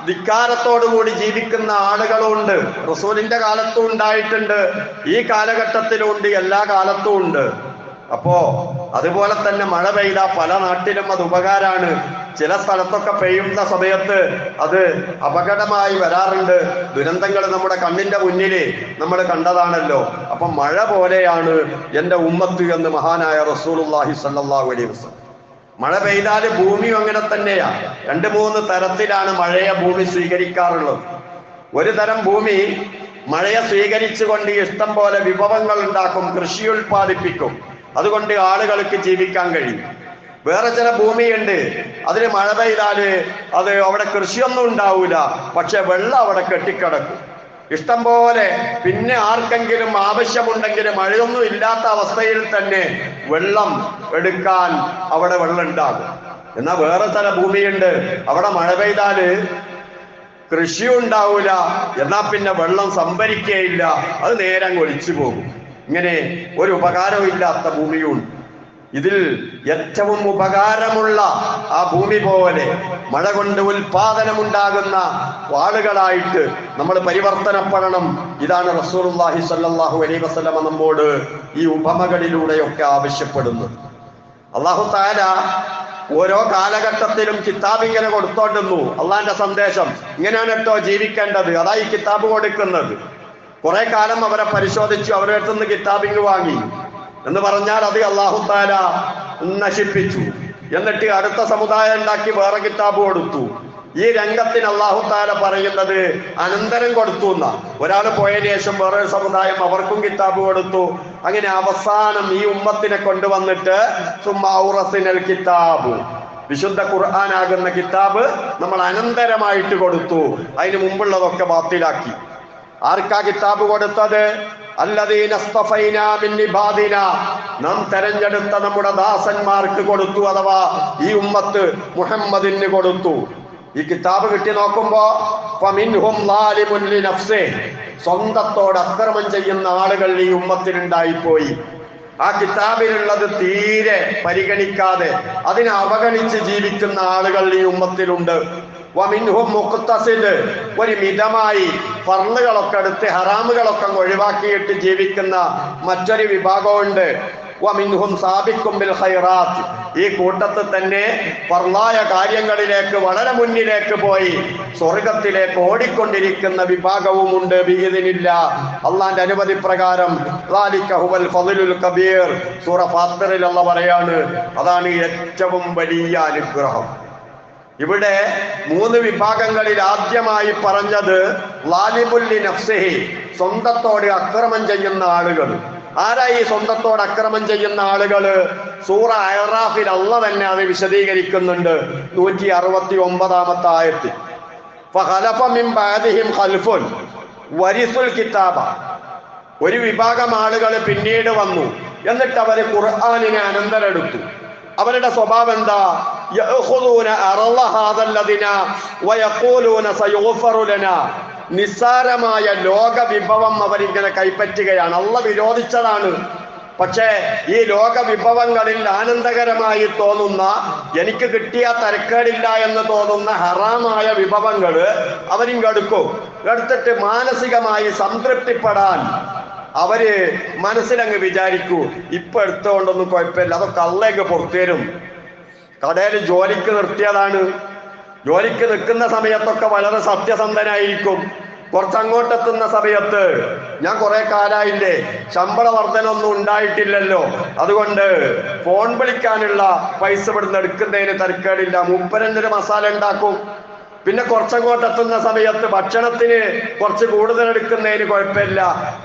[SPEAKER 1] ധിക്കാരത്തോടുകൂടി ജീവിക്കുന്ന ആളുകളുണ്ട്. റസൂലിന്റെ കാലത്തും ഉണ്ടായിട്ടുണ്ട്, ഈ കാലഘട്ടത്തിലും ഉണ്ട്, എല്ലാ കാലത്തും ഉണ്ട്. അപ്പോ അതുപോലെ തന്നെ മഴ പെയ്ത പല നാട്ടിലും അത് ഉപകാരമാണ്. ചില സ്ഥലത്തൊക്കെ പെയ്യുന്ന സമയത്ത് അത് അപകടമായി വരാറുണ്ട്. ദുരന്തങ്ങൾ നമ്മുടെ കണ്ണിന്റെ മുന്നിൽ നമ്മൾ കണ്ടതാണല്ലോ. അപ്പൊ മഴ പോലെയാണ് എന്റെ ഉമ്മത്ത് എന്ന് മഹാനായ റസൂലുള്ളാഹി സ്വല്ലല്ലാഹു അലൈഹി വസല്ലം. മഴ പെയ്താൽ ഭൂമിയും അങ്ങനെ തന്നെയാ. 2-3 തരത്തിലാണ് മഴയെ ഭൂമി സ്വീകരിക്കാറുള്ളത്. ഒരു തരം ഭൂമി മഴയെ സ്വീകരിച്ചുകൊണ്ട് ഇഷ്ടം പോലെ വിഭവങ്ങൾ ഉണ്ടാക്കും, കൃഷി ഉൽപ്പാദിപ്പിക്കും, അതുകൊണ്ട് ആളുകൾക്ക് ജീവിക്കാൻ കഴിയും. വേറെ ചില ഭൂമിയുണ്ട്, അതിന് മഴ പെയ്താല് അത് അവിടെ കൃഷിയൊന്നും ഉണ്ടാവൂല, പക്ഷെ വെള്ളം അവിടെ കെട്ടിക്കിടക്കും ഇഷ്ടം പോലെ. പിന്നെ ആർക്കെങ്കിലും ആവശ്യമുണ്ടെങ്കിൽ മഴയൊന്നും ഇല്ലാത്ത അവസ്ഥയിൽ തന്നെ വെള്ളം എടുക്കാൻ അവിടെ വെള്ളം ഉണ്ടാകും. എന്നാൽ വേറെ ചില ഭൂമിയുണ്ട്, അവിടെ മഴ പെയ്താല് കൃഷി ഉണ്ടാവൂല, എന്നാ പിന്നെ വെള്ളം സംഭരിക്കുകയില്ല, അത് നേരെ അങ്ങ് ഒലിച്ചു പോകും. ഇങ്ങനെ ഒരു ഉപകാരവും ഇല്ലാത്ത ഭൂമിയുണ്ട്. ഇതിൽ ഏറ്റവും ഉപകാരമുള്ള ആ ഭൂമി പോലെ മഴ കൊണ്ട് ഉൽപാദനമുണ്ടാകുന്ന ആളുകളായിട്ട് നമ്മൾ പരിവർത്തനപ്പെടണം. ഇതാണ് റസൂലുള്ളാഹി സ്വല്ലല്ലാഹു അലൈഹി വസല്ലം നമ്മോട് ഈ ഉപമകളിലൂടെയൊക്കെ ആവശ്യപ്പെടുന്നത്. അല്ലാഹു തആല ഓരോ കാലഘട്ടത്തിലും കിതാബ് ഇങ്ങനെ കൊടുത്തോണ്ടുന്നു. അള്ളാന്റെ സന്ദേശം ഇങ്ങനെയാണ് കേട്ടോ ജീവിക്കേണ്ടത്, അതാ ഈ കിതാബ് കൊടുക്കുന്നത്. കുറെ കാലം അവരെ പരിശോധിച്ചു, അവരുടെ അടുത്ത് നിന്ന് കിതാബിങ് വാങ്ങി എന്ന് പറഞ്ഞാൽ അത് അല്ലാഹു തആല നശിപ്പിച്ചു. എന്നിട്ട് അടുത്ത സമുദായം ഉണ്ടാക്കി വേറെ കിതാബ് കൊടുത്തു. ഈ രംഗത്തിന് അല്ലാഹു തആല പറയുന്നത് അനന്തരം കൊടുത്തു എന്നാ. ഒരാൾ പോയതിനു ശേഷം വേറൊരു സമുദായം അവർക്കും കിതാബ് കൊടുത്തു. അങ്ങനെ അവസാനം ഈ ഉമ്മത്തിനെ കൊണ്ടുവന്നിട്ട് സുമ്മൗറസിനൽ കിതാബ്, വിശുദ്ധ ഖുർആനാകുന്ന കിതാബ് നമ്മൾ അനന്തരമായിട്ട് കൊടുത്തു. അതിന് മുമ്പുള്ളതൊക്കെ ബാത്തിലാക്കി. ആർക്കാ കിതാബ് കൊടുത്തത്? അല്ലദീന ഇസ്തഫൈനാ മിൻ ഇബാദിനാ, നാം തെരഞ്ഞെടുത്ത നമ്മുടെ ദാസന്മാർക്ക് കൊടുത്തു, അഥവാ ഈ ഉമ്മത്ത് മുഹമ്മദിന് കൊടുത്തു. ഈ കിതാബ് കിട്ടി നോക്കുമ്പോ ഫമിൻഹും ളാലിമുൻ ലിനഫ്സിഹി, സ്വന്തത്തോട് അക്രമം ചെയ്യുന്ന ആളുകൾ ഈ ഉമ്മത്തിനുണ്ടായിപ്പോയി. ആ കിതാബിലുള്ളത് തീരെ പരിഗണിക്കാതെ അതിനെ അവഗണിച്ച് ജീവിക്കുന്ന ആളുകൾ ഈ ഉമ്മത്തിലുണ്ട്. വമിൻഹും മുഖ്തസിദ്, ഒരു മിതമായി ഫർളുകളൊക്കെ എടുത്ത് ഹറാമുകളൊക്കെ ഒഴിവാക്കിയിട്ട് ജീവിക്കുന്ന മറ്റൊരു വിഭാഗമുണ്ട്. വമിൻഹും സാബിഖും ബിൽ ഖൈറാത്ത്, ഈ കൂട്ടത്തിൽ തന്നെ ഫർളായ കാര്യങ്ങളിലേക്ക് വളരെ മുന്നിലേക്ക് പോയി സ്വർഗത്തിലേക്ക് ഓടിക്കൊണ്ടിരിക്കുന്ന വിഭാഗവുമുണ്ട്. ബിഇദ്നില്ലാഹ്, അള്ളാന്റെ അനുമതി പ്രകാരം. ദാലിക ഹുവൽ ഫദ്ലുൽ കബീർ, സൂറ ഫാത്തിറിൽ അല്ലാഹു പറയാണ്, അതാണ് ഏറ്റവും വലിയ അനുഗ്രഹം. ഇവിടെ 3 വിഭാഗങ്ങളിൽ ആദ്യമായി പറഞ്ഞത് ളാലിമുൽ ലിനഫ്സിഹി, സ്വന്തത്തോട് അക്രമം ചെയ്യുന്ന ആളുകൾ. ആരായി സ്വന്തത്തോട് അക്രമം ചെയ്യുന്ന ആളുകള്? സൂറ അഅറാഫിൽ അല്ലാഹ് തന്നെ അത് വിശദീകരിക്കുന്നുണ്ട്. 169 ആയത്തിൽ ഫഖലഫ മിൻ ബഅദിഹിം ഖൽഫുൻ വരിസുൽ കിതാബ. ഒരു വിഭാഗം ആളുകൾ പിന്നീട് വന്നു, എന്നിട്ട് അവര് ഖുർആനിനെ അനന്തരെടുത്തു. അവരുടെ സ്വഭാവം എന്താ? യഅഖുദൂന അറള ഹാദല്ലദിന വയഖൂലൂന സയുഗ്ഫറു ലനാ. നിസ്സാരമായ ലോക വിഭവം അവരിങ്ങനെ കൈപ്പറ്റുകയാണ്. അല്ലാഹ് വിരോധിച്ചതാണ്. പക്ഷേ ഈ ലോക വിഭവങ്ങളിൽ ആനന്ദകരമായി തോന്നുന്ന, എനിക്ക് കിട്ടിയ തരക്കേടില്ല എന്ന് തോന്നുന്ന ഹറാമായ വിഭവങ്ങള് അവരിങ്ങെടുക്കും. എടുത്തിട്ട് മാനസികമായി സംതൃപ്തിപ്പെടാൻ അവര് മനസ്സിലങ്ങ് വിചാരിക്കൂ, ഇപ്പൊ എടുത്തുകൊണ്ടൊന്നും കുഴപ്പമില്ല, അതൊക്കെ അള്ളേക്ക് പുറത്തേരും. കടയിൽ ജോലിക്ക് നിർത്തിയതാണ്. ജോലിക്ക് നിൽക്കുന്ന സമയത്തൊക്കെ വളരെ സത്യസന്ധനായിരിക്കും. കുറച്ചങ്ങോട്ടെത്തുന്ന സമയത്ത്, ഞാൻ കുറെ കാലായില്ലേ, ശമ്പള വർധനൊന്നും ഉണ്ടായിട്ടില്ലല്ലോ, അതുകൊണ്ട് ഫോൺ വിളിക്കാനുള്ള പൈസ ഇവിടുന്ന് എടുക്കുന്നതിന് തരക്കേടില്ല, മൂപ്പരൻ്റെ മസാല ഉണ്ടാക്കും. പിന്നെ കുറച്ചങ്ങോട്ടെത്തുന്ന സമയത്ത് ഭക്ഷണത്തിന് കുറച്ച് കൂടുതൽ എടുക്കുന്നതിന് കുഴപ്പമില്ല,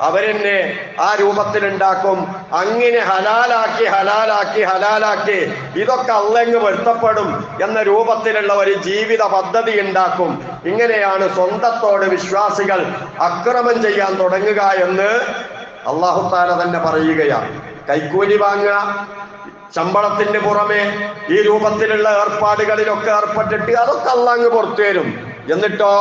[SPEAKER 1] അവരെന്നെ ആ രൂപത്തിലുണ്ടാക്കും. അങ്ങനെ ഹലാലാക്കി ഹലാലാക്കി ഹലാലാക്കി ഇതൊക്കെ അള്ളങ്ങ് പൊരുത്തപ്പെടും എന്ന രൂപത്തിലുള്ള ഒരു ജീവിത പദ്ധതി ഉണ്ടാക്കും. ഇങ്ങനെയാണ് സ്വന്തത്തോട് വിശ്വാസികൾ അക്രമം ചെയ്യാൻ തുടങ്ങുക എന്ന് അല്ലാഹു തആല തന്നെ പറയുകയാണ്. കൈക്കൂലി വാങ്ങുക, ശമ്പളത്തിന് പുറമെ ഈ രൂപത്തിലുള്ള ഏർപ്പാടുകളിലൊക്കെ ഏർപ്പെട്ടിട്ട് അതൊക്കെ അള്ളാഹ് പുറത്തു വരും. എന്നിട്ടോ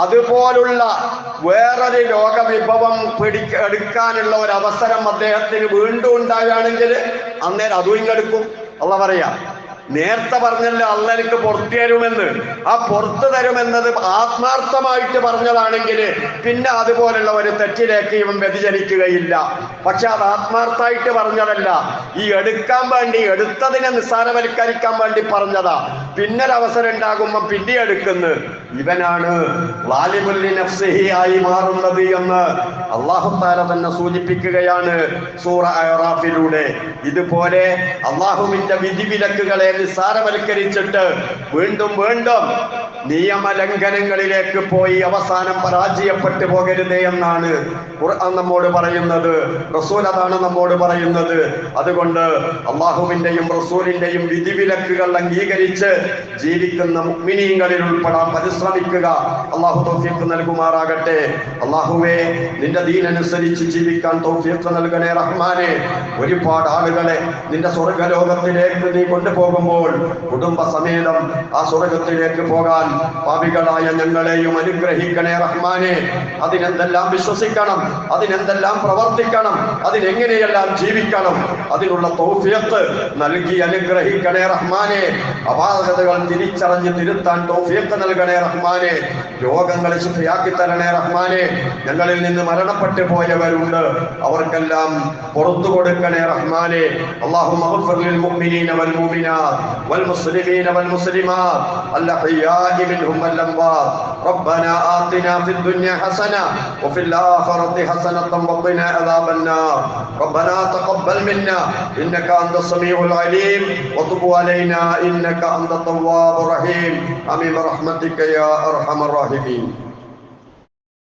[SPEAKER 1] അതുപോലുള്ള വേറൊരു ലോക വിഭവം എടുക്കാനുള്ള ഒരു അവസരം അദ്ദേഹത്തിന് വീണ്ടും ഉണ്ടാകുകയാണെങ്കിൽ അന്നേരം അതും ഇങ്ങെടുക്കും. അള്ളാഹ് പറയാ, നേരത്തെ പറഞ്ഞല്ലോ അള്ളാഹ് എനിക്ക് പുറത്തു തരുമെന്ന്. ആ പുറത്തു തരുമെന്നത് ആത്മാർത്ഥമായിട്ട് പറഞ്ഞതാണെങ്കിൽ പിന്നെ അതുപോലുള്ള ഒരു തെറ്റിലേക്ക് ഇവൻ വ്യതിചലിക്കുകയില്ല. പക്ഷെ അത് ആത്മാർത്ഥമായിട്ട് പറഞ്ഞതല്ല, ഈ എടുക്കാൻ വേണ്ടി, എടുത്തതിനെ നിസ്സാരവൽക്കരിക്കാൻ വേണ്ടി പറഞ്ഞതാ. പിന്നൊരവസരം ഉണ്ടാകുമ്പോ പിന്നെ എടുക്കുന്നു. ഇവനാണ് ളാലിമുൽ നഫ്സിഹി ആയി മാറുന്നത് എന്ന് അല്ലാഹു തആല തന്നെ സൂചിപ്പിക്കുകയാണ് സൂറ അഅറാഫിലൂടെ. ഇതുപോലെ അല്ലാഹുവിന്റെ വിധിവിലക്കുകളെ നിസ്സാരവൽക്കരിച്ചിട്ട് വീണ്ടും വീണ്ടും നിയമലംഘനങ്ങളിലേക്ക് പോയി അവസാനം പരാജയപ്പെട്ടു പോകരുതേ എന്നാണ് ഖുർആൻ നമ്മോട് പറയുന്നത്. റസൂൽ അതാണ് നമ്മോട് പറയുന്നത്. അതുകൊണ്ട് അല്ലാഹുവിന്റെയും റസൂലിന്റെയും വിധിവിലക്കുകൾ അംഗീകരിച്ച് ജീവിക്കുന്ന മുഅ്മിനീങ്ങളിൽ ഉൾപ്പെടാൻ പരിശ്രമിക്കുക. അല്ലാഹു തൗഫീഖ് നൽകുമാറാകട്ടെ. അല്ലാഹുവേ, നിന്റെ ദീനനുസരിച്ച് ജീവിക്കാൻ തൗഫീഖ് നൽകണേ റഹ്മാനെ. ഒരുപാട് ആളുകളെ നിന്റെ സ്വർഗ്ഗലോകത്തിലേക്ക് നീ കൊണ്ടുപോകുമ്പോൾ കുടുംബസമേതം ആ സ്വർഗ്ഗത്തിലേക്ക് പോകാൻ പാപികളായ ഞങ്ങളെയും അനുഗ്രഹിക്കണേ റഹ്മാനെ. അതിനെന്തെല്ലാം വിശ്വസിക്കണം, അതിനെന്തെല്ലാം പ്രവർത്തിക്കണം, അതിനെങ്ങനെയെല്ലാം ജീവിക്കണം, അതിനുള്ള തൗഫീഖ് നൽകി അനുഗ്രഹിക്കണേ റഹ്മാനെ. അപാകതകൾ തിരിച്ചറിഞ്ഞ് തിരുത്താൻ തൗഫീഖ് നൽകണേ റഹ്മാനെ. രോഗങ്ങളെ ശിഫയാക്കി തരണേ റഹ്മാനെ. ഞങ്ങളിൽ നിന്ന് മരണപ്പെട്ടു പോയവരുണ്ട്, അവർക്കെല്ലാം പുറത്തു കൊടുക്കണേ റഹ്മാനെ. അല്ലാഹുമ്മ ഗ്ഫിർ ലിൽ മുഅ്മിനീന വൽ മുഅ്മിനാത്ത് വൽ മുസ്ലിമീന വൽ മുസ്ലിമാത്ത് അൽഹയ്യാഇ മിൻഹും വൽ അംവാത്ത്. റബ്ബനാ ആതിനാ ഫിദ് ദുനിയ ഹസന വഫിൽ ആഖിറതി ഹസനതൻ വഖിനാ അദാബൻ നാർ. റബ്ബനാ തഖബ്ബൽ മിന്നാ ഇന്നക അൻതസ് സമീഉൽ അലീം വതുബ് അലൈനാ ഇന്നക അൻത തവ്വാബുർ റഹീം. ആമീൻ ബിറഹ്മതിക യാ അർഹമർ റഹീമീൻ.